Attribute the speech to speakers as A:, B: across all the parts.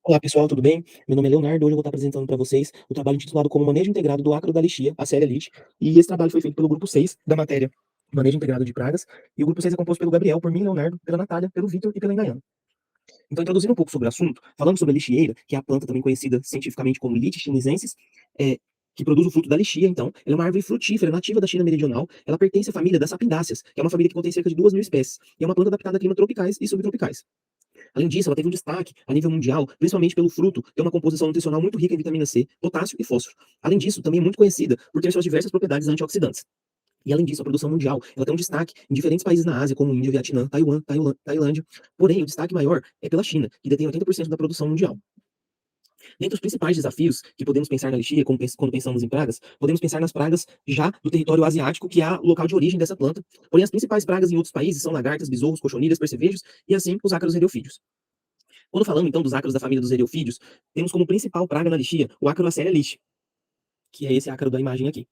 A: Olá pessoal, tudo bem? Meu nome é Leonardo. Hoje eu vou estar apresentando para vocês o trabalho intitulado como Manejo Integrado do Ácaro da Lixia, a série Elite. E esse trabalho foi feito pelo grupo 6 da matéria Manejo Integrado de Pragas. E o grupo 6 é composto pelo Gabriel, por mim, Leonardo, pela Natália, pelo Vitor e pela Indaiana. Então, introduzindo um pouco sobre o assunto, falando sobre a lixieira, que é a planta também conhecida cientificamente como Lichis chinensis, é, que produz o fruto da lixia, então, ela é uma árvore frutífera nativa da China meridional. Ela pertence à família das sapindáceas, que é uma família que contém cerca de 2.000 espécies, e é uma planta adaptada a climas tropicais e subtropicais. Além disso, ela teve um destaque a nível mundial, principalmente pelo fruto ter uma composição nutricional muito rica em vitamina C, potássio e fósforo. Além disso, também é muito conhecida por ter suas diversas propriedades antioxidantes. E além disso, a produção mundial, ela tem um destaque em diferentes países na Ásia, como Índia, Vietnã, Taiwan, Tailândia. Porém, o destaque maior é pela China, que detém 80% da produção mundial. Dentre os principais desafios que podemos pensar na lixia, quando pensamos em pragas, podemos pensar nas pragas já do território asiático, que é o local de origem dessa planta. Porém, as principais pragas em outros países são lagartas, besouros, cochonilhas, percevejos e assim os ácaros redeofídeos. Quando falamos então dos ácaros da família dos eriofídeos, temos como principal praga na lixia o ácaro Acelea lixe, que é esse ácaro da imagem aqui.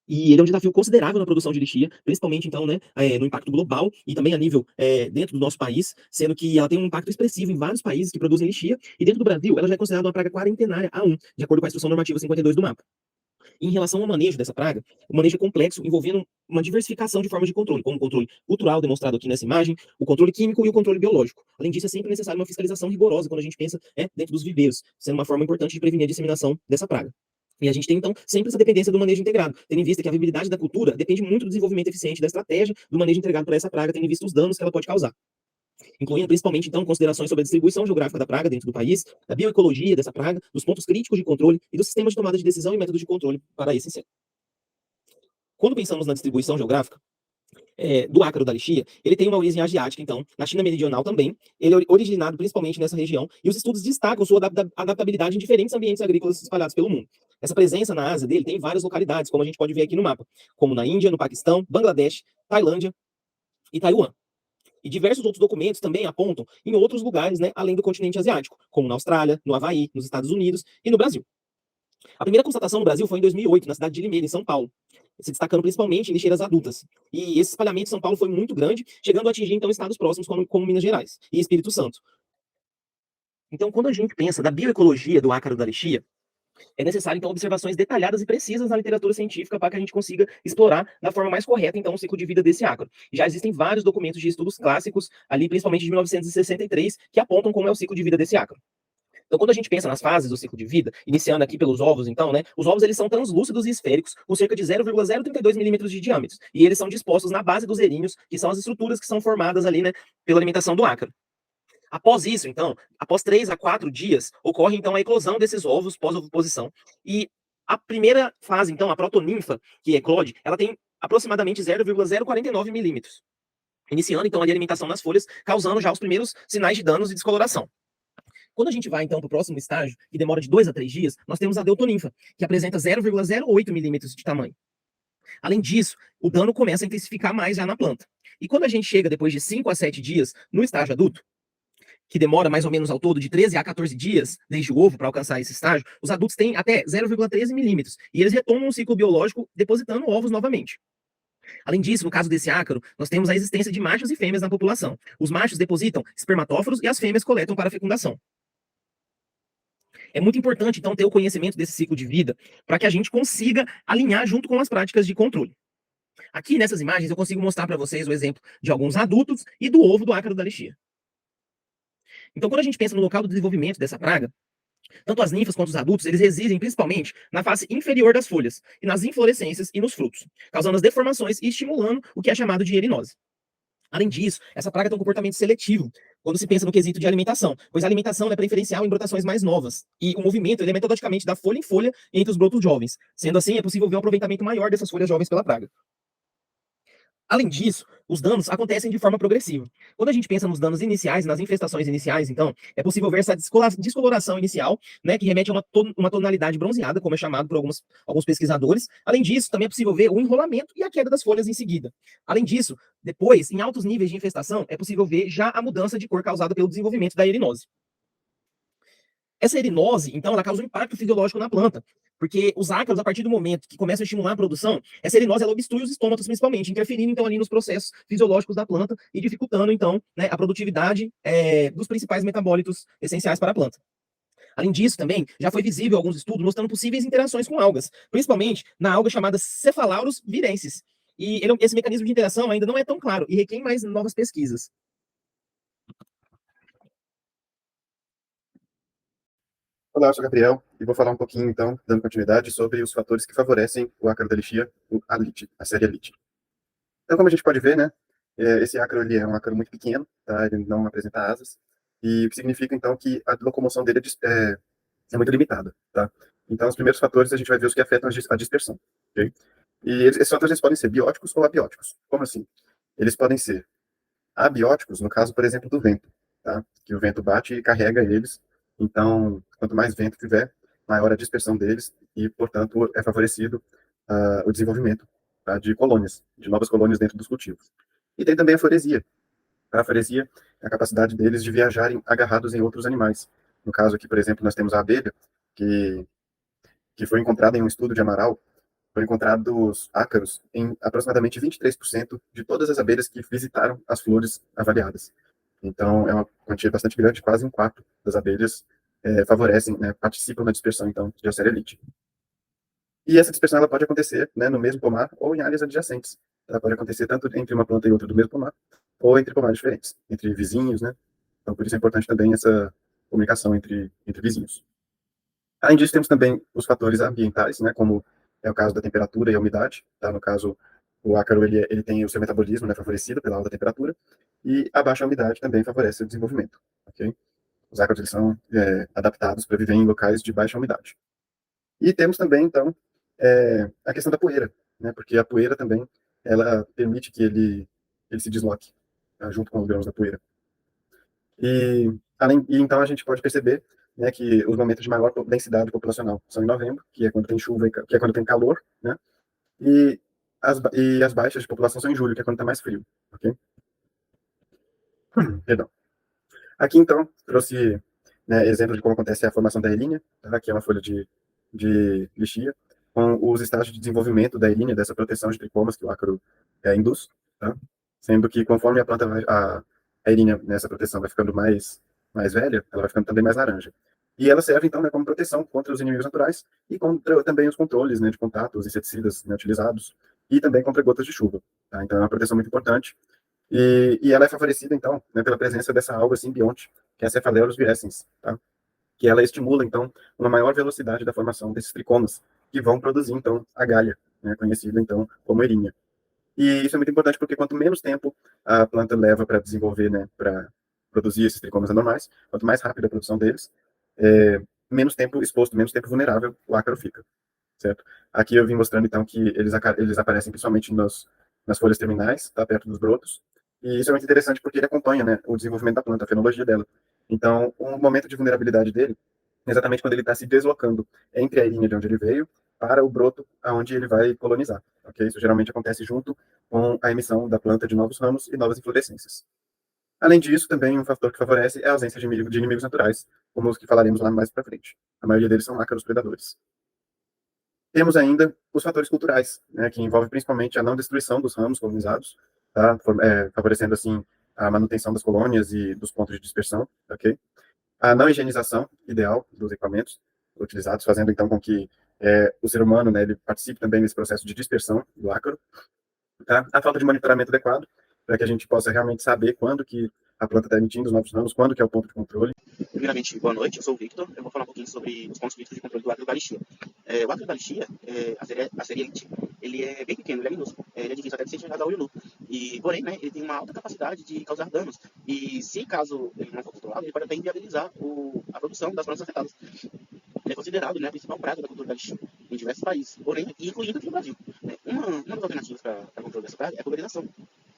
A: E ele é um desafio considerável na produção de lixia, principalmente então, né, no impacto global e também a nível dentro do nosso país, sendo que ela tem um impacto expressivo em vários países que produzem lixia, e dentro do Brasil ela já é considerada uma praga quarentenária A1, de acordo com a instrução normativa 52 do mapa. Em relação ao manejo dessa praga, o manejo é complexo, envolvendo uma diversificação de formas de controle, como o controle cultural, demonstrado aqui nessa imagem, o controle químico e o controle biológico. Além disso, é sempre necessário uma fiscalização rigorosa quando a gente pensa dentro dos viveiros, sendo uma forma importante de prevenir a disseminação dessa praga. E a gente tem, então, sempre essa dependência do manejo integrado, tendo em vista que a viabilidade da cultura depende muito do desenvolvimento eficiente da estratégia do manejo integrado para essa praga, tendo em vista os danos que ela pode causar, incluindo principalmente, então, considerações sobre a distribuição geográfica da praga dentro do país, da bioecologia dessa praga, dos pontos críticos de controle e dos sistemas de tomada de decisão e métodos de controle para esse inseto. Quando pensamos na distribuição geográfica do ácaro da lixia, ele tem uma origem asiática, então, na China meridional também. Ele é originado principalmente nessa região, e os estudos destacam sua adaptabilidade em diferentes ambientes agrícolas espalhados pelo mundo. Essa presença na Ásia dele tem várias localidades, como a gente pode ver aqui no mapa, como na Índia, no Paquistão, Bangladesh, Tailândia e Taiwan. E diversos outros documentos também apontam em outros lugares, né, além do continente asiático, como na Austrália, no Havaí, nos Estados Unidos e no Brasil. A primeira constatação no Brasil foi em 2008, na cidade de Limeira, em São Paulo, se destacando principalmente em lixeiras adultas. E esse espalhamento em São Paulo foi muito grande, chegando a atingir então estados próximos como Minas Gerais e Espírito Santo. Então, quando a gente pensa da bioecologia do ácaro da lixia, é necessário então observações detalhadas e precisas na literatura científica para que a gente consiga explorar da forma mais correta então o ciclo de vida desse ácaro. Já existem vários documentos de estudos clássicos, ali principalmente de 1963, que apontam como é o ciclo de vida desse ácaro. Então, quando a gente pensa nas fases do ciclo de vida, iniciando aqui pelos ovos, então, né, os ovos eles são translúcidos e esféricos, com cerca de 0,032 milímetros de diâmetro, e eles são dispostos na base dos erinhos, que são as estruturas que são formadas ali, né, pela alimentação do ácaro. Após isso, então, após 3 a 4 dias, ocorre então a eclosão desses ovos pós-ovoposição, e a primeira fase, então, a protoninfa, que eclode, ela tem aproximadamente 0,049 milímetros, iniciando então a alimentação nas folhas, causando já os primeiros sinais de danos e descoloração. Quando a gente vai, então, para o próximo estágio, que demora de 2 a 3 dias, nós temos a deutoninfa, que apresenta 0,08 milímetros de tamanho. Além disso, o dano começa a intensificar mais já na planta. E quando a gente chega, depois de 5 a 7 dias, no estágio adulto, que demora mais ou menos ao todo de 13 a 14 dias desde o ovo para alcançar esse estágio, os adultos têm até 0,13 milímetros, e eles retomam o ciclo biológico depositando ovos novamente. Além disso, no caso desse ácaro, nós temos a existência de machos e fêmeas na população. Os machos depositam espermatóforos e as fêmeas coletam para a fecundação. É muito importante, então, ter o conhecimento desse ciclo de vida para que a gente consiga alinhar junto com as práticas de controle. Aqui nessas imagens eu consigo mostrar para vocês o exemplo de alguns adultos e do ovo do ácaro da lixia. Então, quando a gente pensa no local do desenvolvimento dessa praga, tanto as ninfas quanto os adultos, eles residem principalmente na face inferior das folhas, e nas inflorescências e nos frutos, causando as deformações e estimulando o que é chamado de erinose. Além disso, essa praga tem um comportamento seletivo quando se pensa no quesito de alimentação, pois a alimentação é preferencial em brotações mais novas, e o movimento ele é metodologicamente da folha em folha entre os brotos jovens. Sendo assim, é possível ver um aproveitamento maior dessas folhas jovens pela praga. Além disso, os danos acontecem de forma progressiva. Quando a gente pensa nos danos iniciais, nas infestações iniciais, então, é possível ver essa descoloração inicial, né, que remete a uma tonalidade bronzeada, como é chamado por alguns pesquisadores. Além disso, também é possível ver o enrolamento e a queda das folhas em seguida. Além disso, depois, em altos níveis de infestação, é possível ver já a mudança de cor causada pelo desenvolvimento da erinose. Essa erinose, então, ela causa um impacto fisiológico na planta, porque os ácaros, a partir do momento que começam a estimular a produção, essa erinose ela obstrui os estômatos principalmente, interferindo então ali nos processos fisiológicos da planta e dificultando então, né, a produtividade dos principais metabólitos essenciais para a planta. Além disso, também já foi visível alguns estudos mostrando possíveis interações com algas, principalmente na alga chamada Cephalaurus virensis. E esse mecanismo de interação ainda não é tão claro e requer mais novas pesquisas.
B: Olá, eu sou o Gabriel e vou falar um pouquinho, então, dando continuidade, sobre os fatores que favorecem o ácaro da lixia, a lite, a série lite. Então, como a gente pode ver, né, esse ácaro ele é um ácaro muito pequeno, tá? Ele não apresenta asas, e o que significa, então, que a locomoção dele é muito limitada, tá? Então, os primeiros fatores a gente vai ver os que afetam a dispersão, ok? E esses fatores eles podem ser bióticos ou abióticos. Como assim? Eles podem ser abióticos, no caso, por exemplo, do vento, tá? Que o vento bate e carrega eles. Então, quanto mais vento tiver, maior a dispersão deles e, portanto, é favorecido o desenvolvimento, tá? De colônias, de novas colônias dentro dos cultivos. E tem também a floresia. A floresia é a capacidade deles de viajarem agarrados em outros animais. No caso aqui, por exemplo, nós temos a abelha, que, que foi encontrada em um estudo de amaral. Foram encontrados ácaros em aproximadamente 23% de todas as abelhas que visitaram as flores avaliadas. Então, é uma quantia bastante grande, quase um quarto das abelhas favorecem, né, participam da dispersão, então, de Acer elite. E essa dispersão ela pode acontecer, né, no mesmo pomar ou em áreas adjacentes. Ela pode acontecer tanto entre uma planta e outra do mesmo pomar, ou entre pomares diferentes, entre vizinhos, né? Então, por isso é importante também essa comunicação entre vizinhos. Além disso, temos também os fatores ambientais, né, como é o caso da temperatura e a umidade. Tá? No caso, o ácaro ele tem o seu metabolismo, né, favorecido pela alta temperatura, e a baixa umidade também favorece o desenvolvimento. Okay? Os ácaros eles são adaptados para viver em locais de baixa umidade. E temos também, então, a questão da poeira, né, porque a poeira também ela permite que ele se desloque, tá, junto com os grãos da poeira. E então a gente pode perceber, né, que os momentos de maior densidade populacional são em novembro, que é quando tem chuva, que é quando tem calor, né? E as baixas de população são em julho, que é quando está mais frio, ok? Perdão. Aqui, então, trouxe, né, exemplo de como acontece a formação da erínea, tá? Que é uma folha de lixia, com os estágios de desenvolvimento da erínea, dessa proteção de tricomas que o ácaro induz, tá? Sendo que conforme a planta a erínea nessa proteção vai ficando mais velha, ela vai ficando também mais laranja. E ela serve, então, né, como proteção contra os inimigos naturais e contra também os controles, né, de contato, os inseticidas, né, utilizados, e também contra gotas de chuva. Tá? Então, é uma proteção muito importante. E ela é favorecida, então, né, pela presença dessa alga simbionte, que é a Cephalaurus virescens, tá? Que ela estimula, então, uma maior velocidade da formação desses tricomas, que vão produzir, então, a galha, né, conhecida, então, como erinha. E isso é muito importante porque quanto menos tempo a planta leva para desenvolver, né, para produzir esses tricomas anormais, quanto mais rápida a produção deles, menos tempo exposto, menos tempo vulnerável o ácaro fica, certo? Aqui eu vim mostrando, então, que eles aparecem principalmente nas folhas terminais, tá, perto dos brotos, e isso é muito interessante porque ele acompanha, né, o desenvolvimento da planta, a fenologia dela. Então, o momento de vulnerabilidade dele é exatamente quando ele está se deslocando entre a linha de onde ele veio para o broto aonde ele vai colonizar, ok? Isso geralmente acontece junto com a emissão da planta de novos ramos e novas inflorescências. Além disso, também um fator que favorece é a ausência de inimigos naturais, como os que falaremos lá mais para frente. A maioria deles são ácaros predadores. Temos ainda os fatores culturais, né, que envolvem principalmente a não destruição dos ramos colonizados, tá, favorecendo assim a manutenção das colônias e dos pontos de dispersão, ok? A não higienização ideal dos equipamentos utilizados, fazendo então com que o ser humano, né, ele participe também nesse processo de dispersão do ácaro, tá? A falta de monitoramento adequado, para que a gente possa realmente saber quando que a planta está emitindo os novos ramos, quando que é o ponto de controle.
C: Primeiramente, boa noite, eu sou o Victor. Eu vou falar um pouquinho sobre os pontos críticos de controle do ácaro da lixia. O ácaro da lixia, a serielite, ele é bem pequeno, ele é minúsculo. Ele é difícil até de ser enxergado a olho nu. Porém, né, ele tem uma alta capacidade de causar danos. E se caso ele não for controlado, ele pode até inviabilizar a produção das plantas afetadas. Ele é considerado, né, a principal praga da cultura da lixia em diversos países, porém, incluindo aqui no Brasil. Uma das alternativas para o controle dessa praga é a pulverização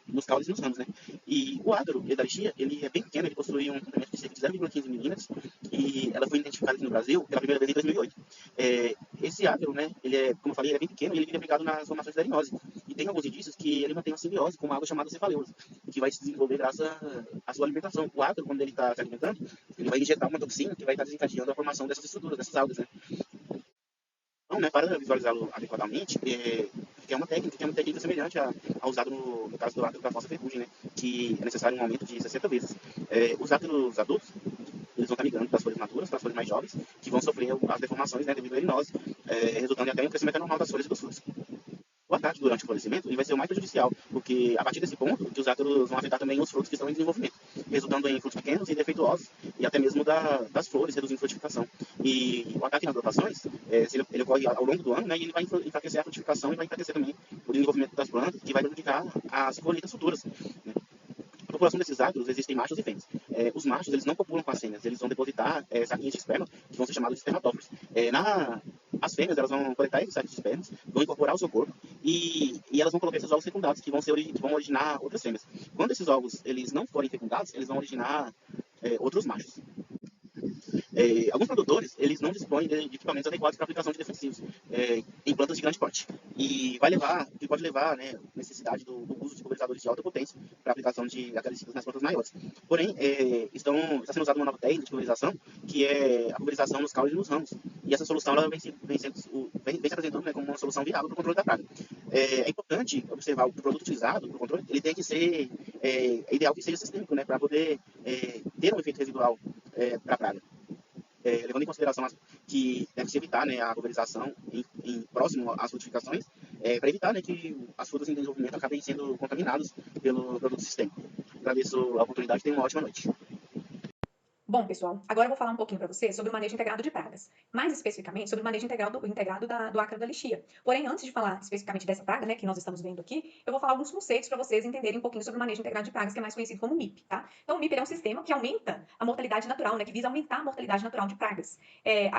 C: nos caules e nos ramos, né? E o ácaro da lixia, ele é bem pequeno, ele possui um comprimento de cerca de 0,15 milímetros e ela foi identificada aqui no Brasil pela primeira vez em 2008. Esse ácaro, né, ele é, como eu falei, ele é bem pequeno e ele vive aplicado nas formações da arenose. E tem alguns indícios que ele mantém uma simbiose com uma água chamada cefaleus, que vai se desenvolver graças à sua alimentação. O ácaro, quando ele está se alimentando, ele vai injetar uma toxina que vai estar desencadeando a formação dessas estruturas, dessas algas, né? Então, né, para visualizá-lo adequadamente, é uma técnica semelhante a usada no caso do ácaro da fossa ferrugem, né, que é necessário um aumento de 60 vezes. Os ácaros adultos, eles vão estar migrando das folhas maduras para as folhas mais jovens, que vão sofrer as deformações, né, devido à elinose, resultando em até um crescimento anormal das folhas e dos frutos. O ataque durante o florescimento ele vai ser o mais prejudicial, porque a partir desse ponto, que os ácaros vão afetar também os frutos que estão em desenvolvimento, resultando em frutos pequenos e defeituosos, e até mesmo das flores, reduzindo a frutificação. E o ataque nas plantações, ele ocorre ao longo do ano, né, e ele vai enfraquecer a frutificação e vai enfraquecer também o desenvolvimento das plantas, que vai prejudicar as colheitas futuras, né? A população desses ácaros existem machos e fêmeas. Os machos eles não copulam com as fêmeas, eles vão depositar saquinhos de esperma, que vão ser chamados de espermatófilos. As fêmeas elas vão coletar esses saquinhos de espermas, vão incorporar ao seu corpo e elas vão colocar esses ovos fecundados, que vão originar outras fêmeas. Quando esses ovos eles não forem fecundados, eles vão originar outros machos. Alguns produtores eles não dispõem de equipamentos adequados para aplicação de defensivos em plantas de grande porte e pode levar, né, necessidade do uso de pulverizadores de alta potência para aplicação de acaricidas nas plantas maiores. Porém, está sendo usada uma nova técnica de pulverização que é a pulverização nos caules e nos ramos, e essa solução ela vem se apresentando, né, como uma solução viável para o controle da praga. É importante observar o produto utilizado para o controle, ele tem que ser ideal que seja sistêmico, né, para poder ter um efeito residual para a praga. Levando em consideração que deve-se evitar, né, a pulverização próximo às frutificações, para evitar, né, que as frutas em desenvolvimento acabem sendo contaminadas pelo produto sistêmico. Agradeço a oportunidade e tenha uma ótima noite.
D: Bom, pessoal, agora eu vou falar um pouquinho para vocês sobre o manejo integrado de pragas. Mais especificamente, sobre o manejo integrado do ácaro da lixia. Porém, antes de falar especificamente dessa praga, né, que nós estamos vendo aqui, eu vou falar alguns conceitos para vocês entenderem um pouquinho sobre o manejo integrado de pragas, que é mais conhecido como MIP, tá? Então, o MIP é um sistema que aumenta a mortalidade natural, né, que visa aumentar a mortalidade natural de pragas.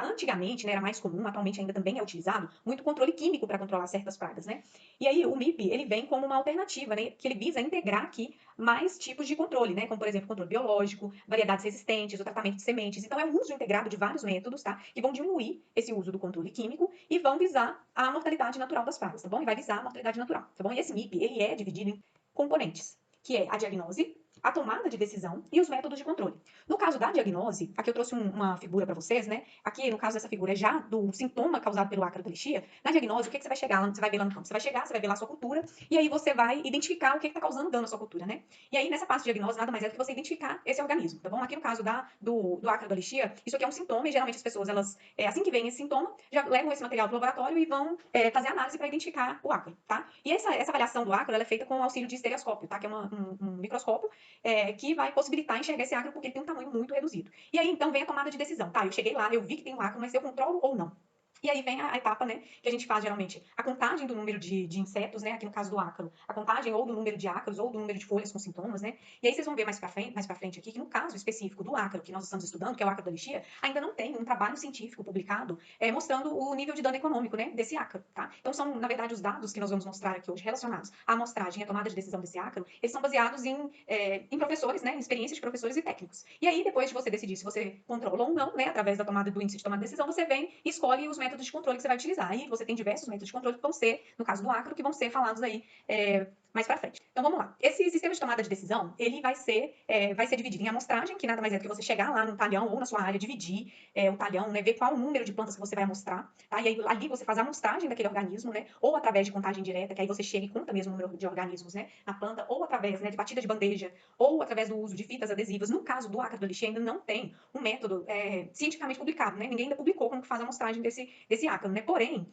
D: Antigamente, né, era mais comum, atualmente ainda também é utilizado, muito controle químico para controlar certas pragas, né? E aí, o MIP, ele vem como uma alternativa, né, que ele visa integrar aqui mais tipos de controle, né, como, por exemplo, controle biológico, variedades resistentes, o tratamento de sementes. Então, é um uso integrado de vários métodos, tá? Que vão diminuir esse uso do controle químico e vão visar a mortalidade natural das pragas, tá bom? E vai visar a mortalidade natural, tá bom? E esse MIP, ele é dividido em componentes, que é a diagnose, a tomada de decisão e os métodos de controle. No caso da diagnose, aqui eu trouxe uma figura para vocês, né? Aqui, no caso dessa figura, é já do sintoma causado pelo ácaro da lixia. Na diagnose, o que você vai chegar lá, você vai ver lá no campo? Você vai ver lá a sua cultura, e aí você vai identificar o que está causando dano à sua cultura, né? E aí, nessa parte de diagnose, nada mais é do que você identificar esse organismo, tá bom? Aqui no caso do ácaro da lixia, isso aqui é um sintoma, e geralmente as pessoas, elas, assim que vem esse sintoma, já levam esse material para o laboratório e vão fazer análise para identificar o ácaro, tá? E essa avaliação do ácaro, ela é feita com o auxílio de estereoscópio, tá? Que é um microscópio que vai possibilitar enxergar esse ácaro porque ele tem um tamanho muito reduzido. E aí, então, vem a tomada de decisão, tá? Eu cheguei lá, eu vi que tem um ácaro, mas eu controlo ou não? E aí vem a etapa, né, que a gente faz geralmente, a contagem do número de insetos, né, aqui no caso do ácaro, a contagem ou do número de ácaros ou do número de folhas com sintomas, né, e aí vocês vão ver mais pra frente aqui, que no caso específico do ácaro que nós estamos estudando, que é o ácaro da lixia, ainda não tem um trabalho científico publicado mostrando o nível de dano econômico, né, desse ácaro, tá? Então são, na verdade, os dados que nós vamos mostrar aqui hoje relacionados à amostragem e à tomada de decisão desse ácaro, eles são baseados em professores, né, em experiências de professores e técnicos. E aí, depois de você decidir se você controla ou não, né, através da tomada do índice de tomada de decisão, você vem e escolhe os métodos de controle que você vai utilizar. Aí você tem diversos métodos de controle que vão ser, no caso do ácaro, que vão ser falados aí mais para frente. Então vamos lá. Esse sistema de tomada de decisão, ele vai ser dividido em amostragem, que nada mais é do que você chegar lá no talhão ou na sua área, dividir o talhão, né, ver qual o número de plantas que você vai amostrar, tá? E aí ali você faz a amostragem daquele organismo, né, ou através de contagem direta, que aí você chega e conta mesmo o número de organismos, né, na planta, ou através, né, de batida de bandeja, ou através do uso de fitas adesivas. No caso do ácaro da lixia, ainda não tem um método cientificamente publicado, né? Ninguém ainda publicou como que faz a amostragem desse ácaro, né? Porém,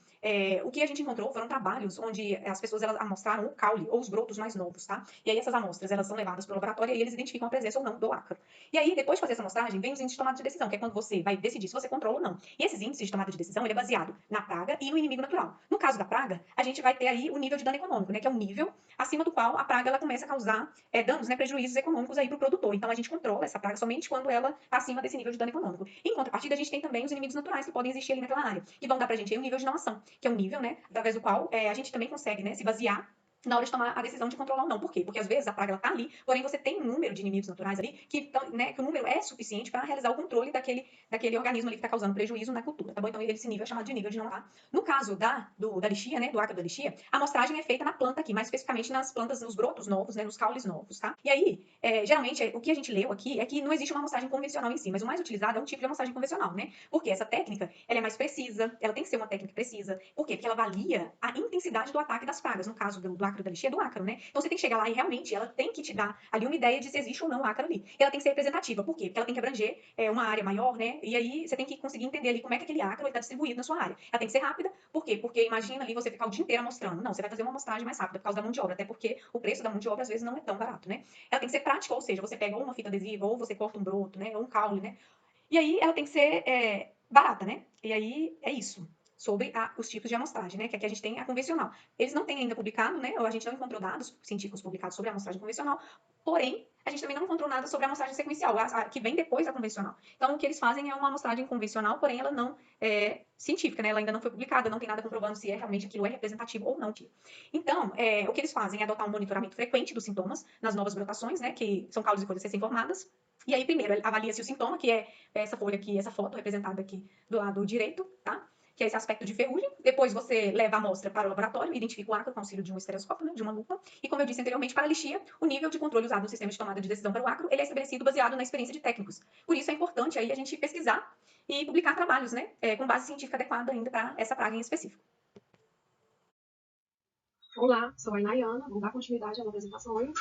D: o que a gente encontrou foram trabalhos onde as pessoas elas amostraram o caule ou os brotos mais novos, tá? E aí essas amostras elas são levadas para o laboratório e eles identificam a presença ou não do ácaro. E aí, depois de fazer essa amostragem, vem os índices de tomada de decisão, que é quando você vai decidir se você controla ou não. E esses índices de tomada de decisão, ele é baseado na praga e no inimigo natural. No caso da praga, a gente vai ter aí o nível de dano econômico, né? Que é um nível acima do qual a praga ela começa a causar danos, né? Prejuízos econômicos aí para o produtor. Então, a gente controla essa praga somente quando ela está acima desse nível de dano econômico. Em contrapartida, a gente tem também os inimigos naturais que podem existir ali naquela área, que vão dar pra gente aí um nível de não ação, que é um nível, né, através do qual a gente também consegue, né, se basear na hora de tomar a decisão de controlar ou não. Por quê? Porque às vezes a praga ela tá ali, porém você tem um número de inimigos naturais ali que o número é suficiente para realizar o controle daquele organismo ali que está causando prejuízo na cultura, tá bom? Então esse nível é chamado de nível de não ação. No caso da lixia, né, do ácaro da lixia, a amostragem é feita na planta aqui, mais especificamente nas plantas, nos brotos novos, né, nos caules novos, tá? E aí, geralmente, o que a gente leu aqui é que não existe uma amostragem convencional em si, mas o mais utilizado é um tipo de amostragem convencional, né? Porque essa técnica, ela é mais precisa, ela tem que ser uma técnica precisa. Por quê? Porque ela avalia a intensidade do ataque das pragas. No caso do ácaro ácaro da lixia é do ácaro, né? Então você tem que chegar lá e realmente ela tem que te dar ali uma ideia de se existe ou não ácaro ali. E ela tem que ser representativa. Por quê? Porque ela tem que abranger uma área maior, né? E aí você tem que conseguir entender ali como é que aquele ácaro está distribuído na sua área. Ela tem que ser rápida. Por quê? Porque imagina ali você ficar o dia inteiro amostrando. Não, você vai fazer uma amostragem mais rápida por causa da mão de obra, até porque o preço da mão de obra às vezes não é tão barato, né? Ela tem que ser prática, ou seja, você pega ou uma fita adesiva, ou você corta um broto, né? Ou um caule, né? E aí ela tem que ser barata, né? E aí é isso. Sobre os tipos de amostragem, né? Que aqui a gente tem a convencional. Eles não têm ainda publicado, né? Ou a gente não encontrou dados científicos publicados sobre a amostragem convencional, porém, a gente também não encontrou nada sobre a amostragem sequencial, que vem depois da convencional. Então, o que eles fazem é uma amostragem convencional, porém, ela não é científica, né? Ela ainda não foi publicada, não tem nada comprovando se realmente aquilo é representativo ou não. Então, o que eles fazem é adotar um monitoramento frequente dos sintomas nas novas brotações, né? Que são caules e folhas recém-formadas. E aí, primeiro, avalia-se o sintoma, que é essa folha aqui, essa foto representada aqui do lado direito, tá? Que é esse aspecto de ferrugem. Depois você leva a amostra para o laboratório, identifica o ácaro com auxílio de um estereoscópio, né, de uma lupa. E como eu disse anteriormente, para a lixia, o nível de controle usado no sistema de tomada de decisão para o ácaro, ele é estabelecido baseado na experiência de técnicos. Por isso é importante aí a gente pesquisar e publicar trabalhos, né, com base científica adequada ainda para essa praga em específico.
E: Olá, sou a Inayana, vou dar continuidade às apresentações,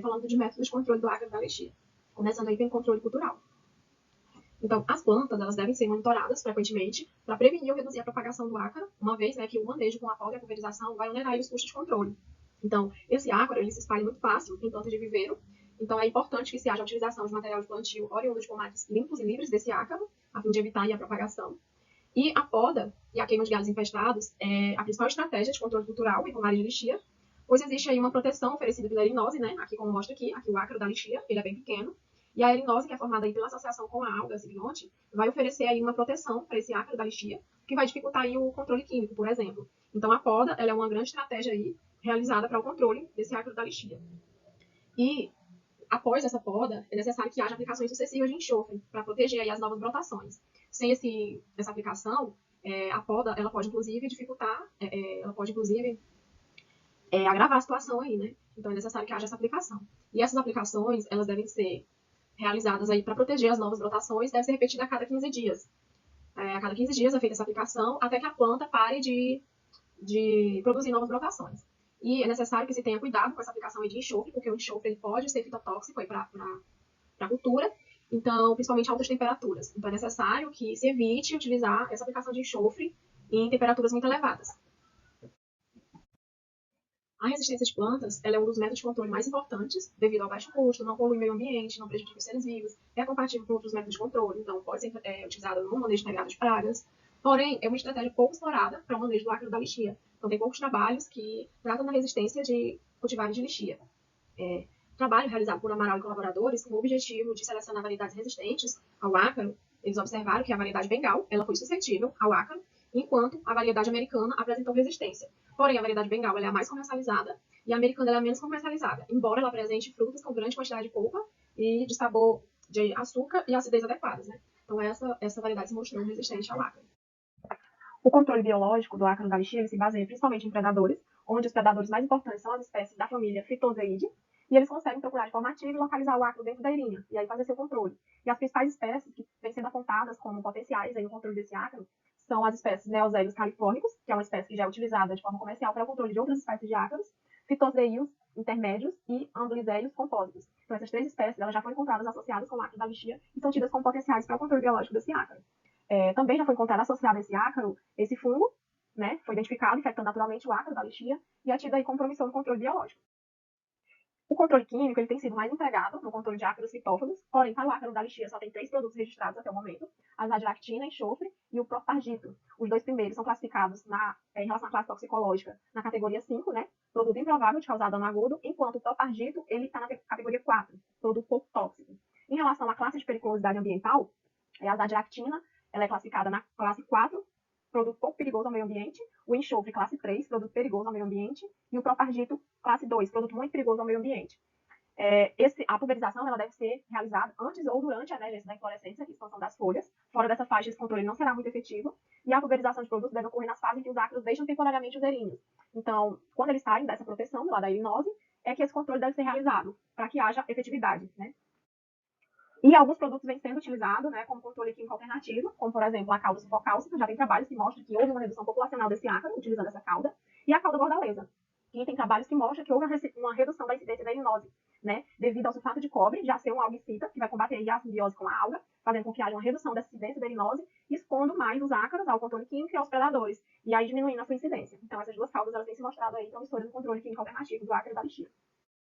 E: falando de métodos de controle do ácaro da lixia. Começando aí pelo controle cultural. Então, as plantas elas devem ser monitoradas frequentemente para prevenir ou reduzir a propagação do ácaro, uma vez que o manejo com a poda e a pulverização vai onerar os custos de controle. Então, esse ácaro ele se espalha muito fácil em plantas de viveiro, então é importante que se haja a utilização de material de plantio oriundo de pomares limpos e livres desse ácaro, a fim de evitar a propagação. E a poda e a queima de galhos infestados é a principal estratégia de controle cultural em pomares de lixia, pois existe aí uma proteção oferecida pela erinose, né? Aqui como mostra aqui o ácaro da lixia, ele é bem pequeno, e a erinose, que é formada aí pela associação com a alga signonte, vai oferecer aí uma proteção para esse ácaro da lixia, que vai dificultar aí o controle químico, por exemplo. Então a poda ela é uma grande estratégia aí realizada para o controle desse ácaro da lixia. E após essa poda, é necessário que haja aplicações sucessivas de enxofre para proteger aí as novas brotações. Sem essa aplicação, a poda ela pode inclusive dificultar, ela pode inclusive agravar a situação aí, né? Então é necessário que haja essa aplicação. E essas aplicações, elas devem ser realizadas aí para proteger as novas brotações, deve ser repetida a cada 15 dias. A cada 15 dias é feita essa aplicação até que a planta pare de produzir novas brotações. E é necessário que se tenha cuidado com essa aplicação de enxofre, porque o enxofre ele pode ser fitotóxico para a cultura, então, principalmente a altas temperaturas. Então, é necessário que se evite utilizar essa aplicação de enxofre em temperaturas muito elevadas. A resistência de plantas ela é um dos métodos de controle mais importantes, devido ao baixo custo, não polui o meio ambiente, não prejudica os seres vivos, é compatível com outros métodos de controle, então pode ser utilizado no manejo integrado de pragas. Porém, é uma estratégia pouco explorada para o manejo do ácaro da lixia. Então, tem poucos trabalhos que tratam da resistência de cultivares de lixia. Trabalho realizado por Amaral e colaboradores com o objetivo de selecionar variedades resistentes ao ácaro. Eles observaram que a variedade Bengal ela foi suscetível ao ácaro, enquanto a variedade americana apresentou resistência. Porém, a variedade Bengal ela é a mais comercializada e a americana ela é a menos comercializada, embora ela apresente frutas com grande quantidade de polpa e de sabor de açúcar e acidez adequadas, né? Então, essa variedade se mostrou resistente ao ácaro. O controle biológico do ácaro da lixia se baseia principalmente em predadores, onde os predadores mais importantes são as espécies da família Phytozoides, e eles conseguem procurar de forma ativa e localizar o ácaro dentro da erinha, e aí fazer seu controle. E as principais espécies que vêm sendo apontadas como potenciais aí no controle desse ácaro são as espécies Neoséios califórnicos, que é uma espécie que já é utilizada de forma comercial para o controle de outras espécies de ácaros, Phytozoios intermédios e Amblyseios compósitos. Então, essas três espécies elas já foram encontradas associadas com o ácaro da lixia e são tidas como potenciais para o controle biológico desse ácaro. Também já foi encontrado associado a esse ácaro, esse fungo, né? Foi identificado, infectando naturalmente o ácaro da lixia e é tido aí como promissor no controle biológico. O controle químico ele tem sido mais empregado no controle de ácaros fitófagos, porém, para o ácaro da lixia só tem 3 produtos registrados até o momento, a azadiractina, enxofre e o propargito. Os 2 primeiros são classificados em relação à classe toxicológica na categoria 5, né? Produto improvável de causar dano agudo, enquanto o propargito ele está na categoria 4, produto pouco tóxico. Em relação à classe de periculosidade ambiental, a azadiractina ela é classificada na classe 4, produto pouco perigoso ao meio ambiente, o enxofre, classe 3, produto perigoso ao meio ambiente, e o propargito, classe 2, produto muito perigoso ao meio ambiente. A pulverização ela deve ser realizada antes ou durante a emergência da inflorescência e expansão das folhas. Fora dessa faixa, esse controle não será muito efetivo, e a pulverização de produtos deve ocorrer nas fases em que os ácaros deixam temporariamente os erinhos. Então, quando eles saem dessa proteção, lá da erinose, é que esse controle deve ser realizado, para que haja efetividade, né? E alguns produtos vêm sendo utilizados, né, como controle químico alternativo, como, por exemplo, a cauda sulfocálcica. Já tem trabalhos que mostram que houve uma redução populacional desse ácaro, utilizando essa cauda, e a cauda bordaleza. que tem trabalhos que mostram que houve uma redução da incidência da elinose, né, devido ao sulfato de cobre, já ser um algicida, que vai combater a simbiose com a alga, fazendo com que haja uma redução dessa incidência da elinose, expondo mais os ácaros ao controle químico e aos predadores, e aí diminuindo a sua incidência. Então, essas duas causas, elas têm se mostrado aí promissoras no controle clínico alternativo do ácaro e da lixia.